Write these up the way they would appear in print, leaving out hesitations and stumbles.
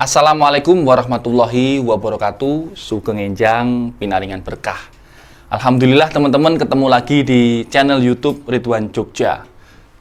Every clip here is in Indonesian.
Assalamualaikum warahmatullahi wabarakatuh. Sugeng Enjang pinaringan berkah. Alhamdulillah teman-teman ketemu lagi di channel YouTube Ridwan Jogja.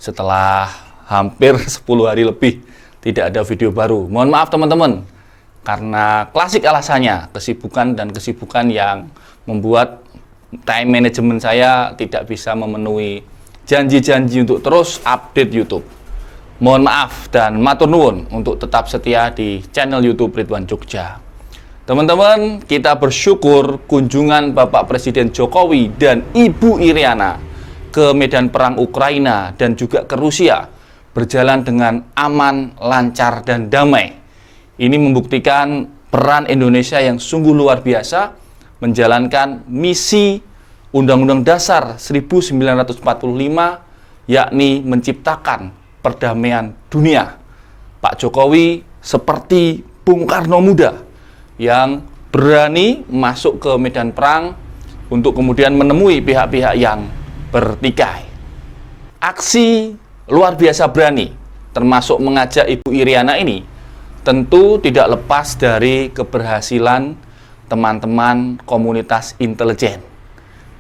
Setelah hampir 10 hari lebih tidak ada video baru. Mohon maaf teman-teman, karena klasik alasannya kesibukan yang membuat time management saya tidak bisa memenuhi janji-janji untuk terus update YouTube. Mohon maaf dan matur nuwun untuk tetap setia di channel YouTube Ridwan Jogja. Teman-teman, kita bersyukur kunjungan Bapak Presiden Jokowi dan Ibu Iriana ke medan perang Ukraina dan juga ke Rusia berjalan dengan aman, lancar, dan damai. Ini membuktikan peran Indonesia yang sungguh luar biasa menjalankan misi Undang-Undang Dasar 1945, yakni menciptakan perdamaian dunia. Pak Jokowi seperti Bung Karno muda yang berani masuk ke medan perang untuk kemudian menemui pihak-pihak yang bertikai. Aksi luar biasa berani, termasuk mengajak Ibu Iriana ini, tentu tidak lepas dari keberhasilan teman-teman komunitas intelijen.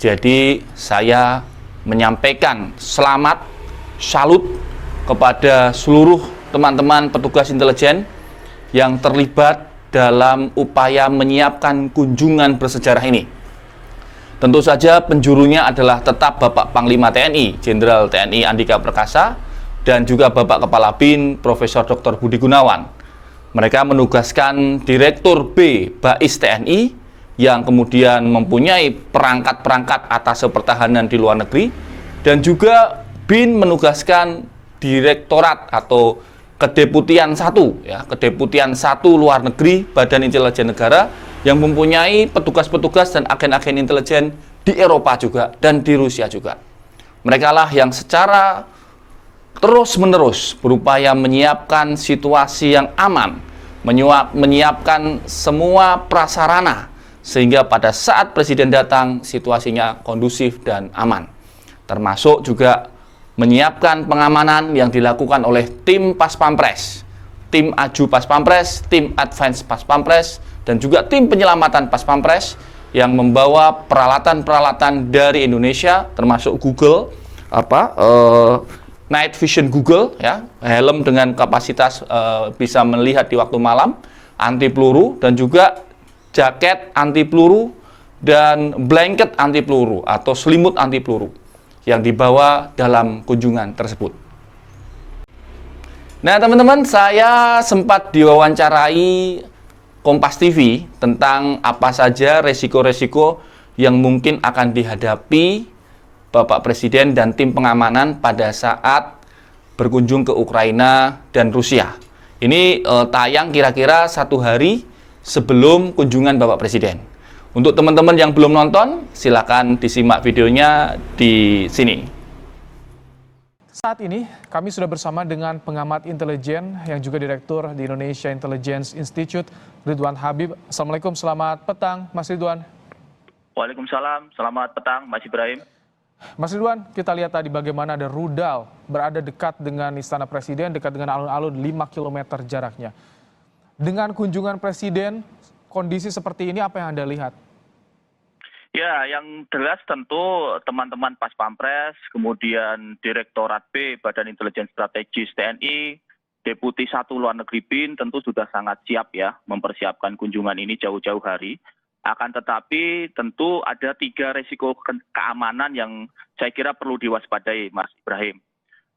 Jadi saya menyampaikan selamat, salut kepada seluruh teman-teman petugas intelijen yang terlibat dalam upaya menyiapkan kunjungan bersejarah ini. Tentu saja penjurunya adalah tetap Bapak Panglima TNI, Jenderal TNI Andika Perkasa, dan juga Bapak Kepala BIN, Profesor Dr. Budi Gunawan. Mereka menugaskan Direktur B Bais TNI yang kemudian mempunyai perangkat-perangkat atas pertahanan di luar negeri, dan juga BIN menugaskan Direktorat atau Kedeputian 1 ya, Kedeputian 1 Luar Negeri Badan Intelijen Negara yang mempunyai petugas-petugas dan agen-agen intelijen di Eropa juga dan di Rusia juga. Mereka lah yang secara terus-menerus berupaya menyiapkan situasi yang aman, menyiapkan semua prasarana sehingga pada saat Presiden datang situasinya kondusif dan aman. Termasuk juga menyiapkan pengamanan yang dilakukan oleh tim Paspampres, tim Aju Paspampres, tim Advance Paspampres, dan juga tim penyelamatan Paspampres yang membawa peralatan-peralatan dari Indonesia, termasuk Google, Night Vision Google, ya, helm dengan kapasitas bisa melihat di waktu malam, anti peluru, dan juga jaket anti peluru dan blanket anti peluru atau selimut anti peluru yang dibawa dalam kunjungan tersebut. Nah teman-teman, saya sempat diwawancarai Kompas TV tentang apa saja resiko-resiko yang mungkin akan dihadapi Bapak Presiden dan tim pengamanan pada saat berkunjung ke Ukraina dan Rusia. Ini tayang kira-kira 1 hari sebelum kunjungan Bapak Presiden. Untuk teman-teman yang belum nonton, silakan disimak videonya di sini. Saat ini kami sudah bersama dengan pengamat intelijen yang juga direktur di Indonesia Intelligence Institute, Ridwan Habib. Assalamualaikum, selamat petang Mas Ridwan. Waalaikumsalam, selamat petang Mas Ibrahim. Mas Ridwan, kita lihat tadi bagaimana ada rudal berada dekat dengan Istana Presiden, dekat dengan alun-alun 5 km jaraknya. Dengan kunjungan Presiden, kondisi seperti ini apa yang Anda lihat? Ya, yang jelas tentu teman-teman Paspampres, kemudian Direktorat B Badan Intelijen Strategis TNI, Deputi 1 Luar Negeri BIN tentu sudah sangat siap ya mempersiapkan kunjungan ini jauh-jauh hari. Akan tetapi tentu ada 3 resiko keamanan yang saya kira perlu diwaspadai Mas Ibrahim.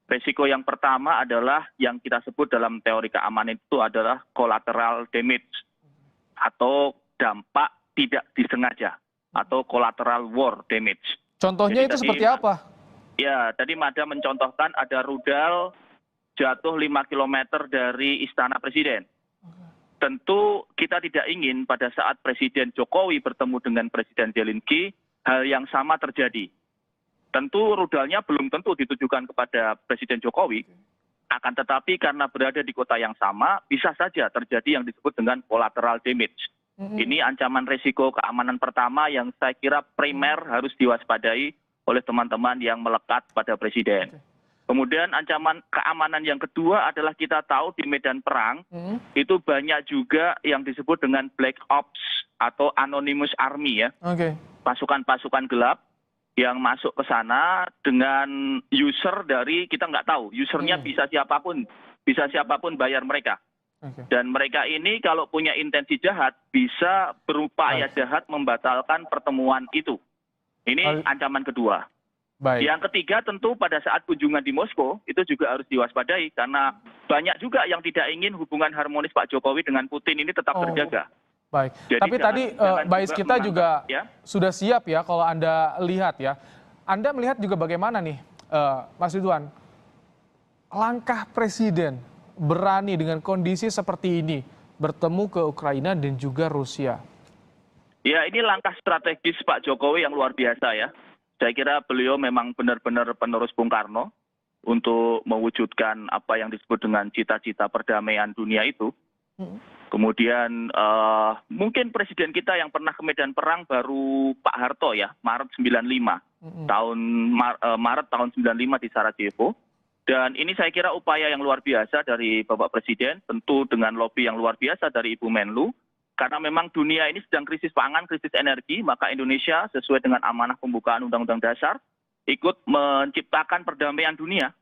Resiko yang pertama adalah yang kita sebut dalam teori keamanan itu adalah collateral damage atau dampak tidak disengaja atau collateral war damage. Contohnya jadi itu seperti apa? Ya, tadi Mada mencontohkan ada rudal jatuh 5 km dari Istana Presiden. Tentu kita tidak ingin pada saat Presiden Jokowi bertemu dengan Presiden Zelensky hal yang sama terjadi. Tentu rudalnya belum tentu ditujukan kepada Presiden Jokowi, akan tetapi karena berada di kota yang sama, bisa saja terjadi yang disebut dengan collateral damage. Ini ancaman risiko keamanan pertama yang saya kira primer harus diwaspadai oleh teman-teman yang melekat pada Presiden. Kemudian ancaman keamanan yang kedua adalah kita tahu di medan perang itu banyak juga yang disebut dengan black ops atau anonymous army ya. Oke. Pasukan-pasukan gelap yang masuk ke sana dengan user dari kita nggak tahu. Usernya bisa siapapun bayar mereka. Oke. Dan mereka ini kalau punya intensi jahat bisa berupaya jahat membatalkan pertemuan itu. Ini ancaman kedua. Baik. Yang ketiga tentu pada saat kunjungan di Moskow itu juga harus diwaspadai karena banyak juga yang tidak ingin hubungan harmonis Pak Jokowi dengan Putin ini tetap terjaga. Baik. Jadi Tapi tadi Bais kita juga ya. sudah siap ya kalau Anda lihat ya. Anda melihat juga bagaimana nih Mas Ridwan, langkah Presiden berani dengan kondisi seperti ini bertemu ke Ukraina dan juga Rusia. Ya ini langkah strategis Pak Jokowi yang luar biasa ya. Saya kira beliau memang benar-benar penerus Bung Karno untuk mewujudkan apa yang disebut dengan cita-cita perdamaian dunia itu. Kemudian mungkin presiden kita yang pernah ke medan perang baru Pak Harto ya, Maret 95. Maret tahun 95 di Sarajevo. Dan ini saya kira upaya yang luar biasa dari Bapak Presiden, tentu dengan lobby yang luar biasa dari Ibu Menlu. Karena memang dunia ini sedang krisis pangan, krisis energi, maka Indonesia sesuai dengan amanah pembukaan Undang-Undang Dasar ikut menciptakan perdamaian dunia.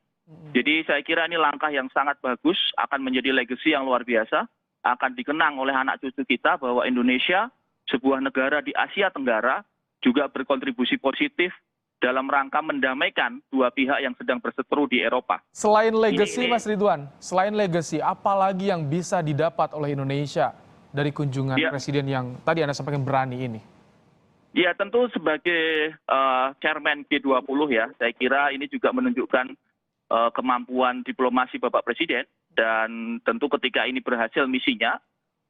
Jadi saya kira ini langkah yang sangat bagus, akan menjadi legacy yang luar biasa, akan dikenang oleh anak cucu kita bahwa Indonesia, sebuah negara di Asia Tenggara, juga berkontribusi positif dalam rangka mendamaikan dua pihak yang sedang berseteru di Eropa. Selain legacy Mas Ridwan, selain legacy, apa lagi yang bisa didapat oleh Indonesia dari kunjungan Presiden yang tadi Anda sampaikan berani ini? Ya tentu sebagai chairman G20 ya, saya kira ini juga menunjukkan kemampuan diplomasi Bapak Presiden. Dan tentu ketika ini berhasil misinya,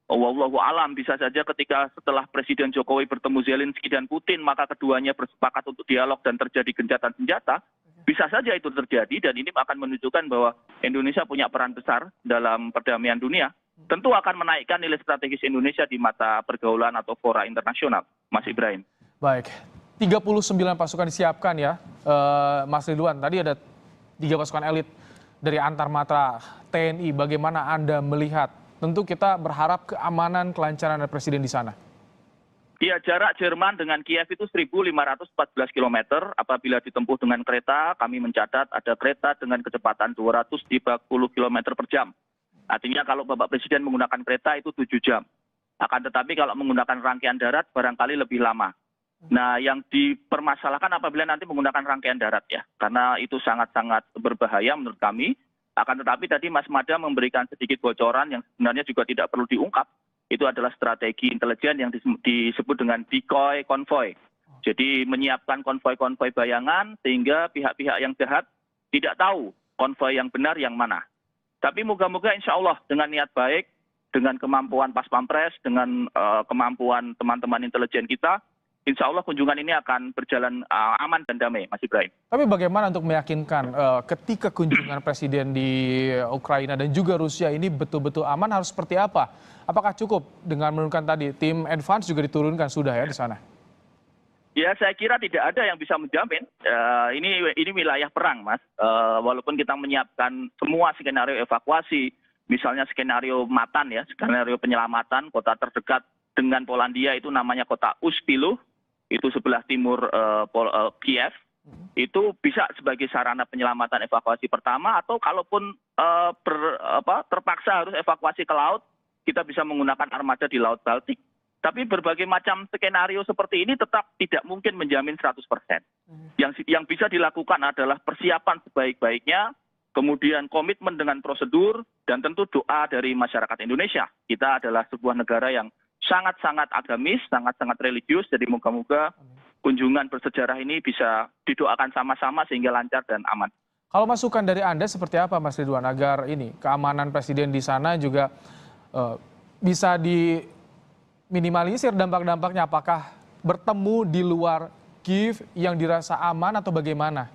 wallahu alam bisa saja ketika setelah Presiden Jokowi bertemu Zelensky dan Putin, maka keduanya bersepakat untuk dialog dan terjadi gencatan senjata, bisa saja itu terjadi dan ini akan menunjukkan bahwa Indonesia punya peran besar dalam perdamaian dunia. Tentu akan menaikkan nilai strategis Indonesia di mata pergaulan atau fora internasional, Mas Ibrahim. Baik, 39 pasukan disiapkan ya, Mas Ridwan. Tadi ada 3 pasukan elit dari antar matra TNI. Bagaimana Anda melihat? Tentu kita berharap keamanan, kelancaran dari Presiden di sana. Ya, jarak Jerman dengan Kiev itu 1.514 km. Apabila ditempuh dengan kereta, kami mencatat ada kereta dengan kecepatan 230 km per jam. Artinya kalau Bapak Presiden menggunakan kereta itu 7 jam. Akan tetapi kalau menggunakan rangkaian darat barangkali lebih lama. Nah, yang dipermasalahkan apabila nanti menggunakan rangkaian darat ya. Karena itu sangat-sangat berbahaya menurut kami. Akan tetapi tadi Mas Mada memberikan sedikit bocoran yang sebenarnya juga tidak perlu diungkap. Itu adalah strategi intelijen yang disebut dengan decoy konvoy. Jadi menyiapkan konvoy-konvoy bayangan sehingga pihak-pihak yang jahat tidak tahu konvoy yang benar yang mana. Tapi moga-moga insya Allah dengan niat baik, dengan kemampuan Pas Pampres, dengan kemampuan teman-teman intelijen kita, insya Allah kunjungan ini akan berjalan aman dan damai, Mas Ibrahim. Tapi bagaimana untuk meyakinkan ketika kunjungan Presiden di Ukraina dan juga Rusia ini betul-betul aman harus seperti apa? Apakah cukup dengan menurunkan tadi tim advance juga diturunkan sudah ya di sana? Ya, saya kira tidak ada yang bisa menjamin. Ini wilayah perang, Mas. Walaupun kita menyiapkan semua skenario evakuasi, misalnya skenario Matan ya, skenario penyelamatan kota terdekat dengan Polandia itu namanya kota Uspilu, itu sebelah timur Kiev. Itu bisa sebagai sarana penyelamatan evakuasi pertama atau kalaupun terpaksa harus evakuasi ke laut, kita bisa menggunakan armada di Laut Baltik. Tapi berbagai macam skenario seperti ini tetap tidak mungkin menjamin 100%. Yang bisa dilakukan adalah persiapan sebaik-baiknya, kemudian komitmen dengan prosedur, dan tentu doa dari masyarakat Indonesia. Kita adalah sebuah negara yang sangat-sangat agamis, sangat-sangat religius, jadi moga-moga kunjungan bersejarah ini bisa didoakan sama-sama sehingga lancar dan aman. Kalau masukan dari Anda seperti apa Mas Ridwan agar ini keamanan Presiden di sana juga bisa diminimalisir dampak-dampaknya, apakah bertemu di luar Kiev yang dirasa aman atau bagaimana?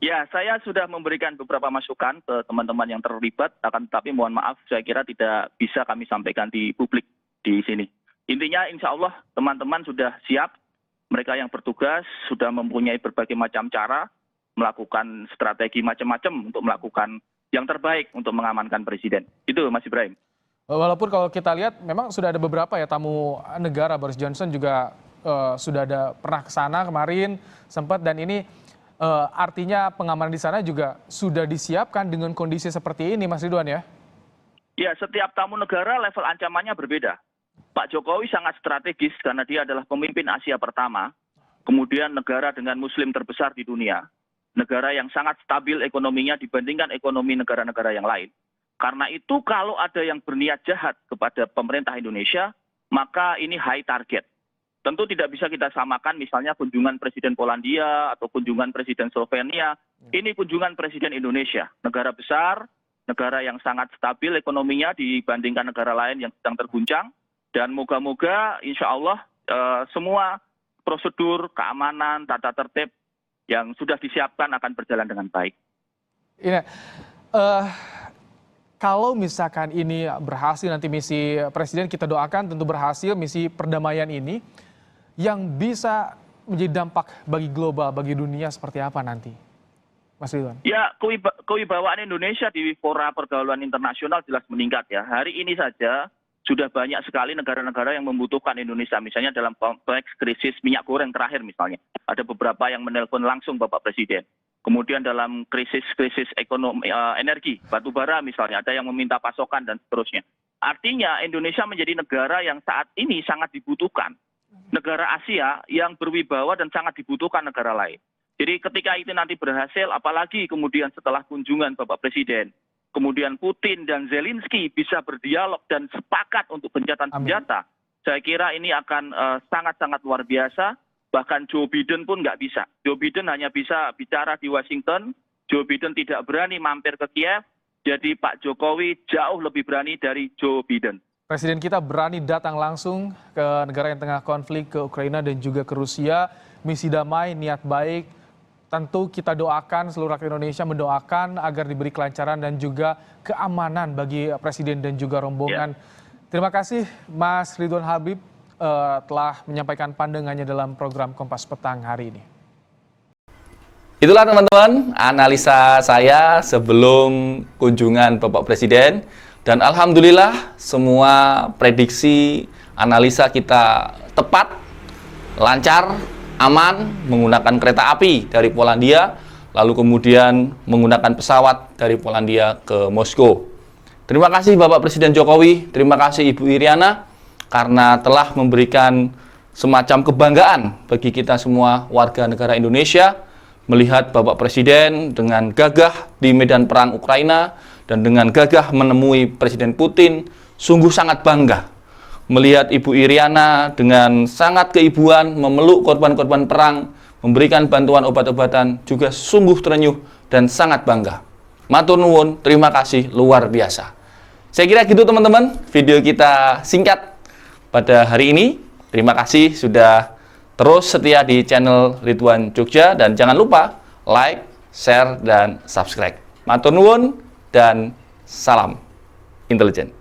Ya, saya sudah memberikan beberapa masukan ke teman-teman yang terlibat, akan tetapi mohon maaf saya kira tidak bisa kami sampaikan di publik di sini. Intinya insya Allah teman-teman sudah siap, mereka yang bertugas sudah mempunyai berbagai macam cara melakukan strategi macam-macam untuk melakukan yang terbaik untuk mengamankan presiden. Itu Mas Ibrahim. Walaupun kalau kita lihat memang sudah ada beberapa ya tamu negara, Boris Johnson juga sudah ada pernah ke sana kemarin sempat, dan ini artinya pengamanan di sana juga sudah disiapkan dengan kondisi seperti ini, Mas Ridwan ya? Ya, setiap tamu negara level ancamannya berbeda. Pak Jokowi sangat strategis karena dia adalah pemimpin Asia pertama, kemudian negara dengan muslim terbesar di dunia, negara yang sangat stabil ekonominya dibandingkan ekonomi negara-negara yang lain. Karena itu kalau ada yang berniat jahat kepada pemerintah Indonesia, maka ini high target. Tentu tidak bisa kita samakan misalnya kunjungan Presiden Polandia atau kunjungan Presiden Slovenia. Ini kunjungan Presiden Indonesia, negara besar, negara yang sangat stabil ekonominya dibandingkan negara lain yang sedang terguncang. Dan moga-moga insya Allah semua prosedur, keamanan, tata tertib yang sudah disiapkan akan berjalan dengan baik. Ini, kalau misalkan ini berhasil nanti misi presiden, kita doakan tentu berhasil misi perdamaian ini, yang bisa menjadi dampak bagi global, bagi dunia seperti apa nanti, Mas Ridwan? Ya, kewibawaan Indonesia di fora pergaulan internasional jelas meningkat ya. Hari ini saja sudah banyak sekali negara-negara yang membutuhkan Indonesia, misalnya dalam konteks krisis minyak goreng terakhir misalnya. Ada beberapa yang menelpon langsung Bapak Presiden. Kemudian dalam krisis ekonomi, energi, batu bara misalnya, ada yang meminta pasokan dan seterusnya. Artinya Indonesia menjadi negara yang saat ini sangat dibutuhkan. Negara Asia yang berwibawa dan sangat dibutuhkan negara lain. Jadi ketika itu nanti berhasil, apalagi kemudian setelah kunjungan Bapak Presiden, kemudian Putin dan Zelensky bisa berdialog dan sepakat untuk gencatan senjata, saya kira ini akan sangat-sangat luar biasa. Bahkan Joe Biden pun nggak bisa. Joe Biden hanya bisa bicara di Washington. Joe Biden tidak berani mampir ke Kiev. Jadi Pak Jokowi jauh lebih berani dari Joe Biden. Presiden kita berani datang langsung ke negara yang tengah konflik, ke Ukraina dan juga ke Rusia. Misi damai, niat baik. Tentu kita doakan, seluruh rakyat Indonesia mendoakan agar diberi kelancaran dan juga keamanan bagi Presiden dan juga rombongan. Terima kasih Mas Ridwan Habib telah menyampaikan pandangannya dalam program Kompas Petang hari ini. Itulah teman-teman analisa saya sebelum kunjungan Bapak Presiden. Dan alhamdulillah semua prediksi analisa kita tepat, lancar, aman, menggunakan kereta api dari Polandia, lalu kemudian menggunakan pesawat dari Polandia ke Moskow. Terima kasih Bapak Presiden Jokowi, terima kasih Ibu Iriana, karena telah memberikan semacam kebanggaan bagi kita semua warga negara Indonesia, melihat Bapak Presiden dengan gagah di medan perang Ukraina, dan dengan gagah menemui Presiden Putin, sungguh sangat bangga. Melihat Ibu Iriana dengan sangat keibuan memeluk korban-korban perang, memberikan bantuan obat-obatan, juga sungguh terenyuh dan sangat bangga. Matur nuwun, terima kasih luar biasa. Saya kira gitu teman-teman, video kita singkat pada hari ini. Terima kasih sudah terus setia di channel Ridwan Jogja, dan jangan lupa like, share, dan subscribe. Matur nuwun dan salam intelijen.